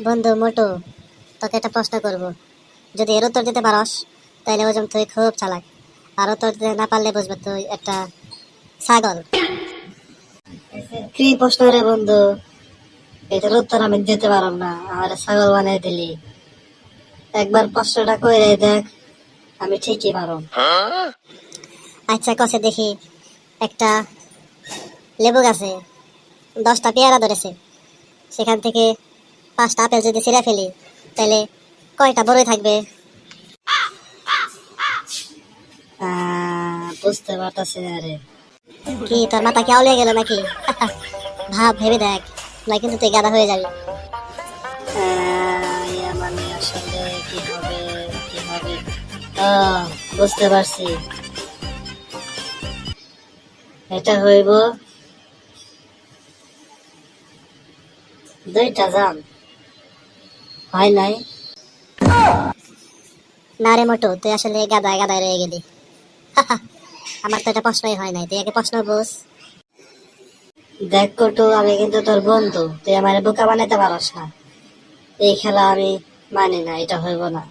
বন্ধু মোটু, তোকে একটা প্রশ্ন করব। যদি এর উত্তর দিতে পারস তাহলে বুঝলাম তুই খুব চালাক, আর উত্তর দিতে না পারলে বুঝবে তুই একটা ছাগল। কি প্রশ্ন রে বন্ধু? এটার উত্তর আমি দিতে পারব না, আমার ছাগল বানিয়ে দিলি। একবার প্রশ্নটা কইরে দেখ, আমি ঠিকই পারব। আচ্ছা কষে দেখি। একটা লেবু গাছে 10টা পেয়ারা ধরেছে, সেখান থেকে 5টা আপেল যদি ছিঁড়ে ফেলি তাহলে কয়টা বড়ই থাকবে? বুঝতে পারতাছি না রে। কি তোর মাথা কি আউলিয়ে গেল নাকি? ভাব ভেবে দেখ, না কিন্তু তুই গাধা হয়ে যাবি। মানে আসলে কি হবে, কি হবে? আহ, বুঝতে পারছি। এটা হইব 2টা জাম। হয় নাই? না রে মোটু, তুই আসলে গাধায় গাধায় রয়ে গেলি। আমার তো এটা প্রশ্নই হয় নাই, তুই আগে প্রশ্ন বুঝ। দেখ কটু, আমি কিন্তু তোর বন্ধু, তুই আমার বোকা বানাইতে পারস না। এই খেলা আমি মানি না, এটা হইব না।